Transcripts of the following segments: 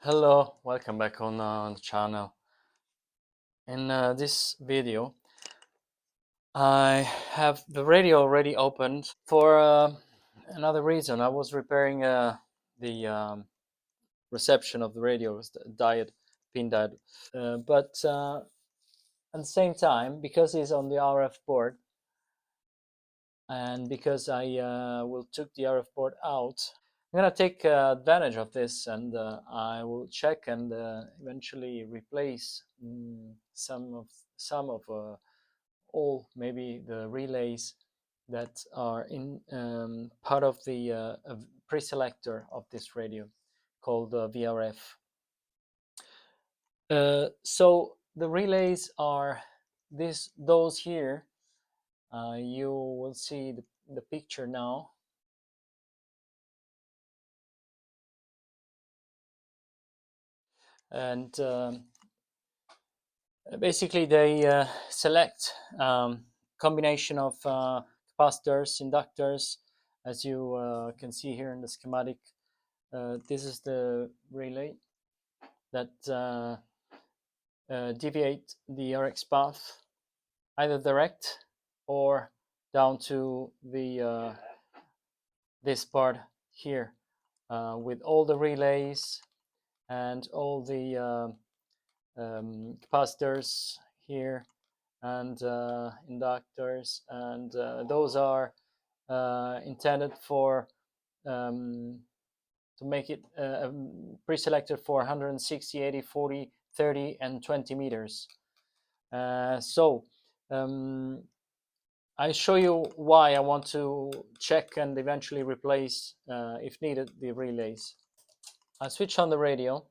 Hello, welcome back on the channel. In this video, I have the radio already opened for another reason. I was repairing the reception of the radio, the pin diode. But at the same time, because it's on the RF board, and because I will took the RF board out, I'm gonna take advantage of this, and I will check and eventually replace some of all maybe the relays that are in part of the preselector of this radio called VRF. So the relays are those here. You will see the picture now. And basically they select combination of capacitors, inductors, as you can see here in the schematic. This is the relay that deviate the RX path, either direct or down to the this part here, with all the relays and all the capacitors here and inductors, and those are intended for to make it pre-selected for 160, 80, 40, 30, and 20 meters. So I show you why I want to check and eventually replace, if needed, the relays. I switch on the radio.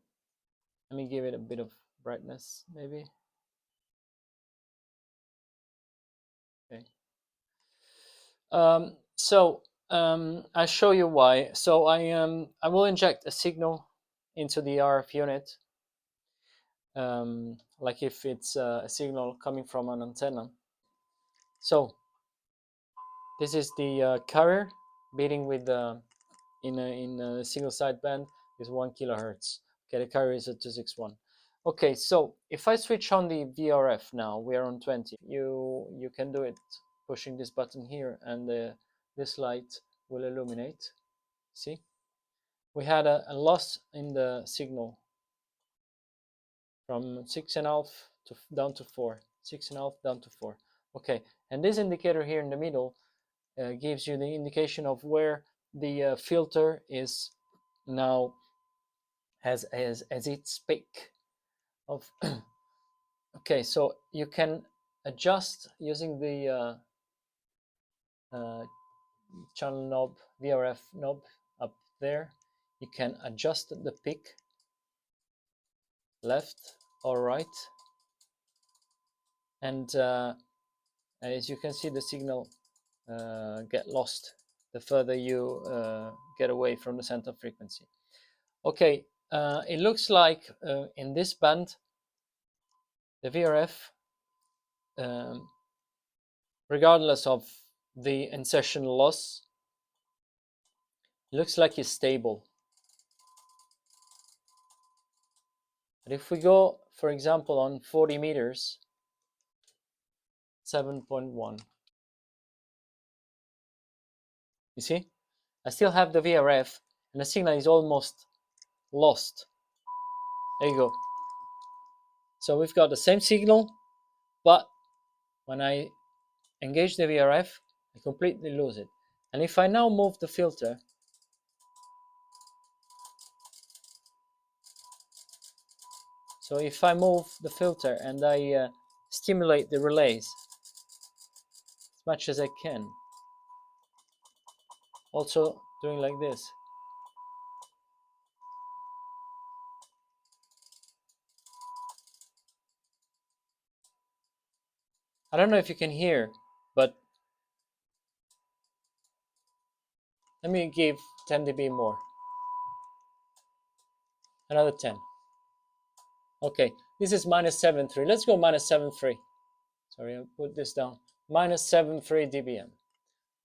Let me give it a bit of brightness, maybe. Okay. I show you why. So I will inject a signal into the RF unit, like if it's a signal coming from an antenna. So this is the carrier beating with in a single sideband is 1 kilohertz. Okay, the carrier is a 261. Okay, so if I switch on the VRF now, we are on 20. You can do it pushing this button here, and this light will illuminate. See, we had a loss in the signal from 6.5 to down to 4, 6.5 down to 4. Okay, and this indicator here in the middle gives you the indication of where the filter is now as its peak of. Okay, so you can adjust using the channel knob, VRF knob up there. You can adjust the peak left or right, and as you can see, the signal get lost the further you get away from the center of frequency. Okay, it looks like in this band the VRF, regardless of the insertion loss, looks like it's stable. But if we go, for example, on 40 meters, 7.1, you see, I still have the VRF and the signal is almost lost. There you go. So we've got the same signal, but when I engage the VRF, I completely lose it. And if I now move the filter, so if I move the filter and I stimulate the relays as much as I can, also doing like this, I don't know if you can hear, but let me give 10 dB more. Another 10. Okay, this is minus 7.3. Let's go minus 7.3. Sorry, I'll put this down. Minus 7.3 dBm.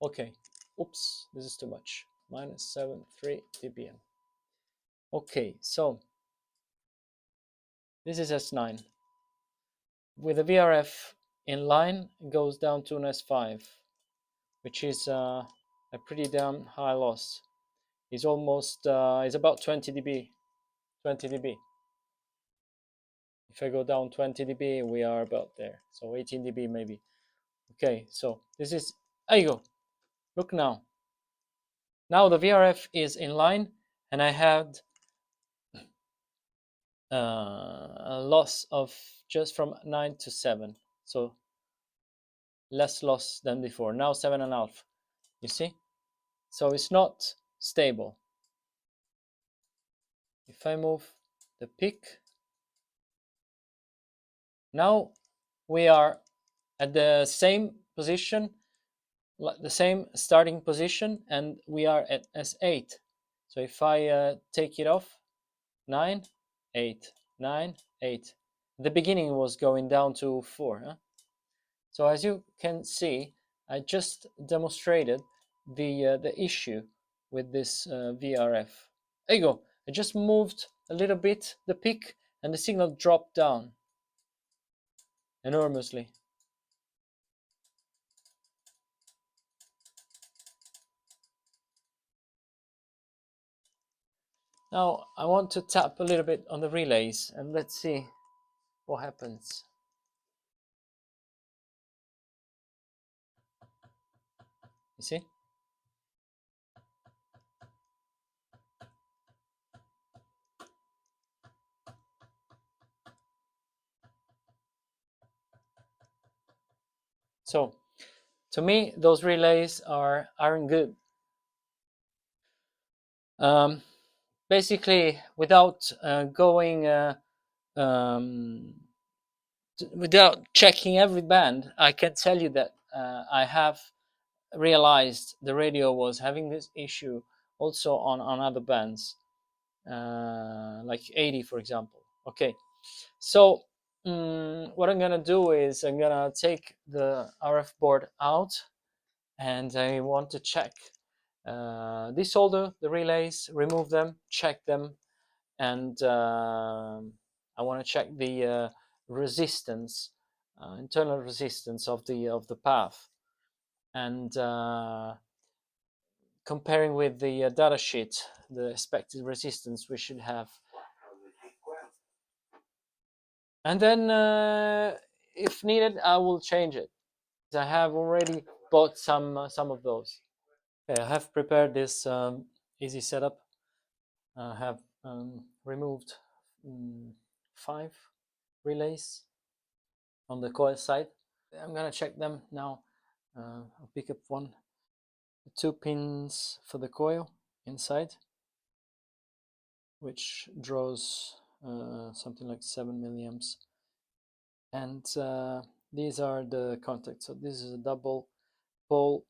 Okay, oops, this is too much. Minus 7.3 dBm. Okay, so This is S9. With the VRF in line, it goes down to an S5, which is a pretty damn high loss. It's almost, it's about 20 dB. 20 dB. If I go down 20 dB, we are about there. So 18 dB maybe. Okay, so this is, there you go. Look now. Now the VRF is in line, and I had a loss of just from 9 to 7. So less loss than before. Now 7.5. You see? So it's not stable. If I move the peak, now we are at the same position, the same starting position, and we are at S8. So if I take it off, 9, 8, 9, 8. The beginning was going down to 4. Huh? So as you can see, I just demonstrated the issue with this VRF. There you go. I just moved a little bit the peak, and the signal dropped down enormously. Now I want to tap a little bit on the relays, and let's see what happens. You see? So to me, those relays aren't good. Basically, without going without checking every band, I can tell you that I have realized the radio was having this issue also on other bands, like 80, for example. Okay, so what I'm gonna do is I'm gonna take the RF board out, and I want to check, desolder the relays, remove them, check them, and I want to check the resistance, internal resistance of the path, and comparing with the data sheet, the expected resistance we should have, and then if needed, I will change it. I have already bought some of those. Okay, I have prepared this easy setup. I have removed 5 relays on the coil side. I'm gonna check them now. I'll pick up one, 2 pins for the coil inside, which draws something like 7 milliamps, and these are the contacts. So this is a double pole,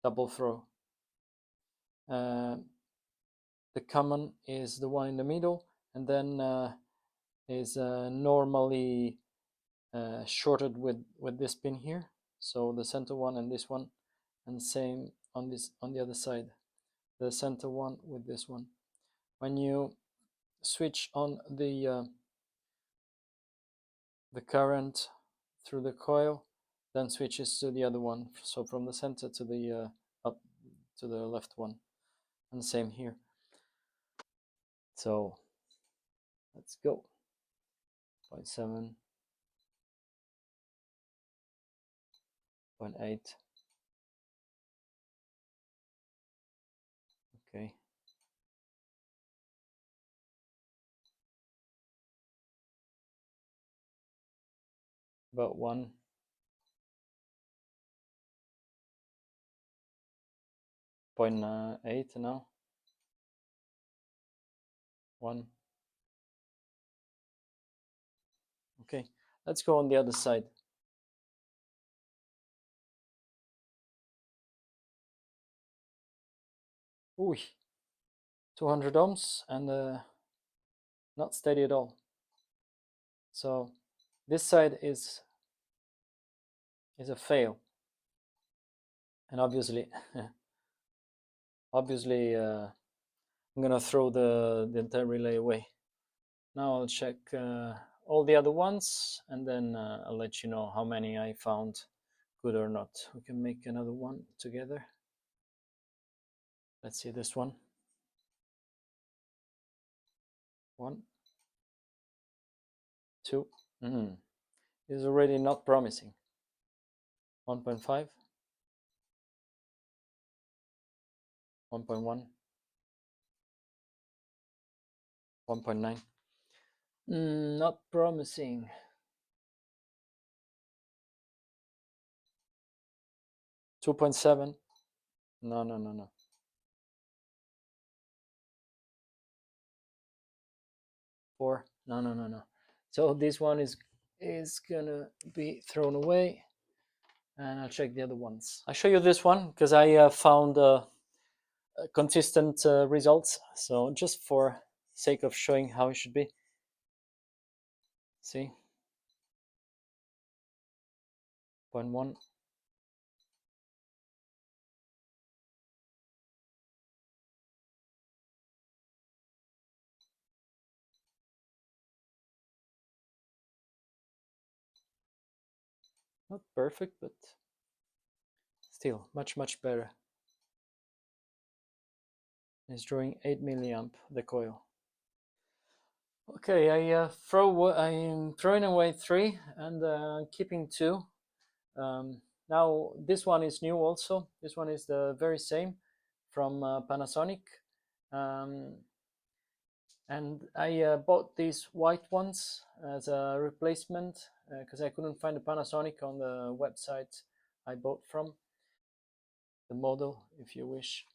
double throw. The common is the one in the middle, and then is normally shorted with this pin here. So the center one and this one, and same on the other side, the center one with this one. When you switch on the current through the coil, then switches to the other one. So from the center to the up to the left one, and same here. So let's go. 0.7, 0.8. Okay. About 1. 0.8 now. 1. Okay, let's go on the other side. Ooh, 200 ohms, and not steady at all. So this side is a fail, and obviously I'm gonna throw the entire relay away. Now I'll check all the other ones, and then I'll let you know how many I found good or not. We can make another one together. Let's see this one. 1, 2. This is already not promising. 1.5, 1.1, 1.9. Not promising. 2.7. No. 4. No. So this one is gonna be thrown away, and I'll check the other ones. I'll show you this one because I found consistent results. So just for sake of showing how it should be. See, 0.1. Not perfect, but still much better. It's drawing 8 milliamp the coil. Okay, I'm throwing away 3 and keeping 2. Now this one is new also. This one is the very same from Panasonic, and I bought these white ones as a replacement because I couldn't find the Panasonic on the website I bought from. The model, if you wish,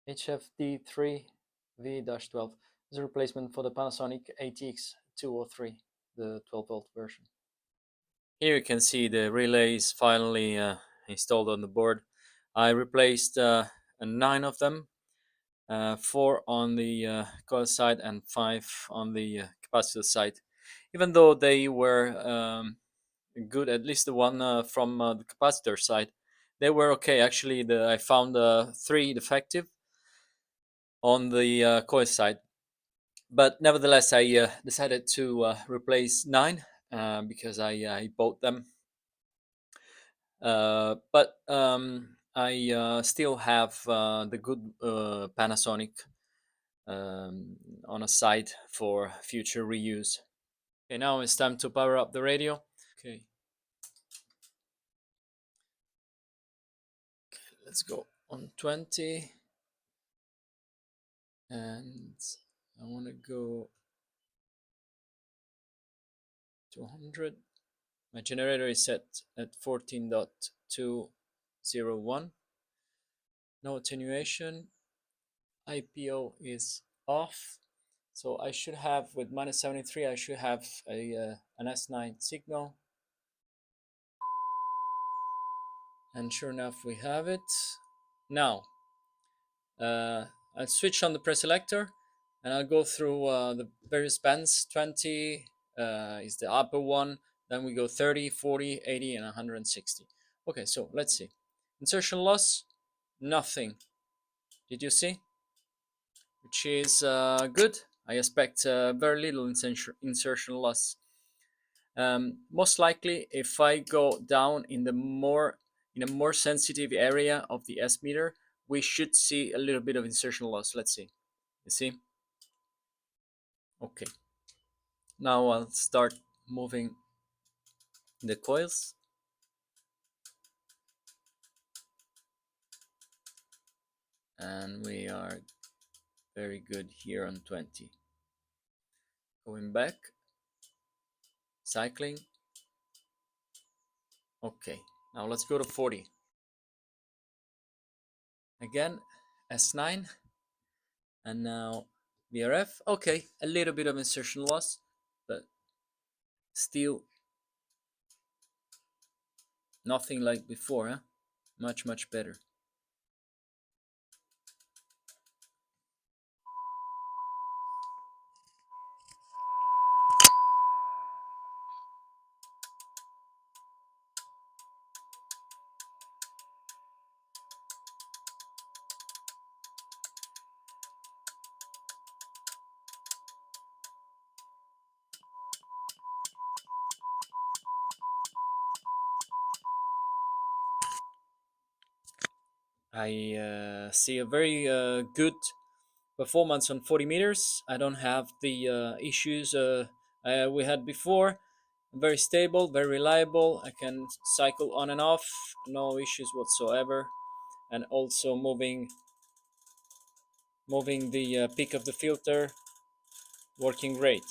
HFD3V-12 is a replacement for the Panasonic ATX203, the 12-volt version. Here you can see the relay is finally installed on the board. I replaced 9 of them, 4 on the coil side and 5 on the capacitor side. Even though they were good, at least the one from the capacitor side, they were okay. Actually, I found 3 defective on the coil side, but nevertheless I decided to replace 9 because I bought them. But I still have the good Panasonic on a side for future reuse. Okay, now it's time to power up the radio. Okay, let's go on 20, and I want to go to 100. My generator is set at 14.201. No attenuation. IPO is off. So I should have, with minus 73, I should have an S9 signal. And sure enough, we have it. Now, I'll switch on the preselector and I'll go through the various bands. 20 is the upper one. Then we go 30, 40, 80, and 160. Okay, so let's see. Insertion loss, nothing. Did you see? Which is good. I expect very little insertion loss. Most likely, if I go down in a more sensitive area of the S meter, we should see a little bit of insertion loss. Let's see. You see? Okay. Now I'll start moving the coils. And we are very good here on 20. Going back. Cycling. Okay. Now let's go to 40. Again, S9. And now VRF. Okay, a little bit of insertion loss, but still nothing like before, huh? Much better. I see a very good performance on 40 meters. I don't have the issues we had before. Very stable, very reliable. I can cycle on and off, no issues whatsoever. And also moving the peak of the filter, working great.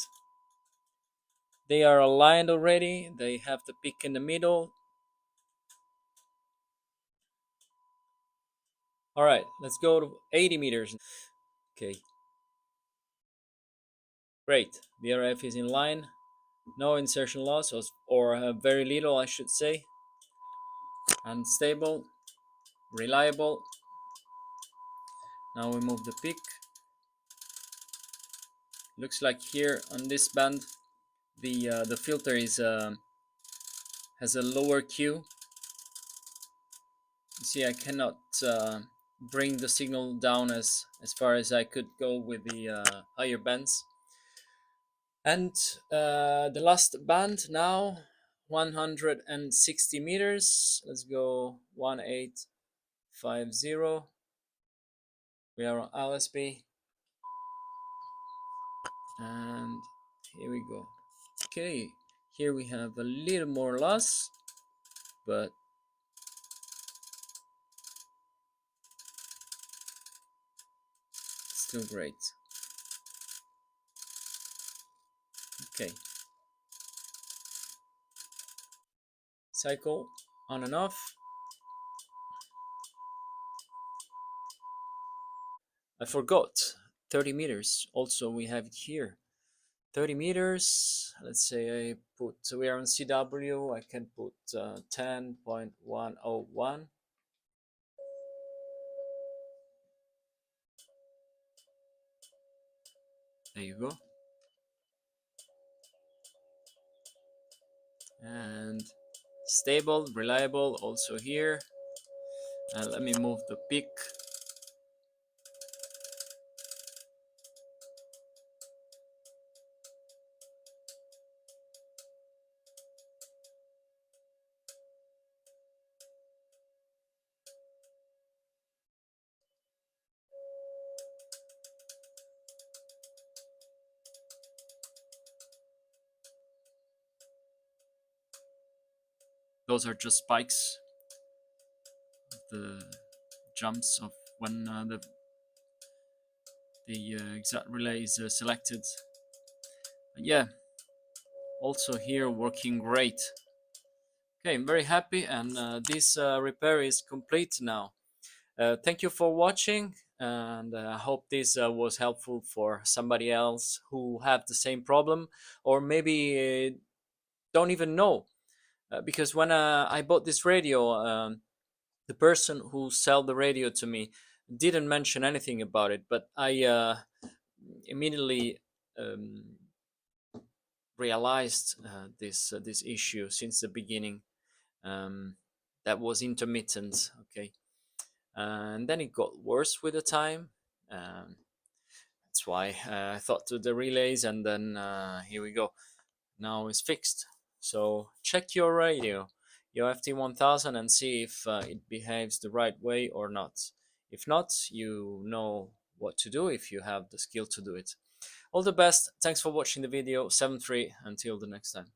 They are aligned already. They have the peak in the middle. All right, let's go to 80 meters. Okay, great. VRF is in line. No insertion loss, or very little, I should say. And stable, reliable. Now we move the peak. Looks like here on this band, the filter is has a lower Q. You see, I cannot bring the signal down as far as I could go with the higher bands. And the last band now, 160 meters. Let's go 1850. We are on LSB, and here we go. Okay, here we have a little more loss, but still great. Okay, cycle on and off. I forgot 30 meters. Also, we have it here. 30 meters. Let's say I put, so we are on CW. I can put 10.101. There you go. And stable, reliable also here. And let me move the peak. Those are just spikes, the jumps of when the exact relay is selected. But yeah, also here working great. Okay, I'm very happy, and this repair is complete now. Thank you for watching, and I hope this was helpful for somebody else who have the same problem, or maybe don't even know. Because when I bought this radio, the person who sold the radio to me didn't mention anything about it, but I immediately realized this issue since the beginning. That was intermittent. Okay, and then it got worse with the time. That's why I thought to the relays, and then here we go. Now it's fixed. So check your radio, your FT-1000, and see if it behaves the right way or not. If not, you know what to do if you have the skill to do it. All the best. Thanks for watching the video. 7-3. Until the next time.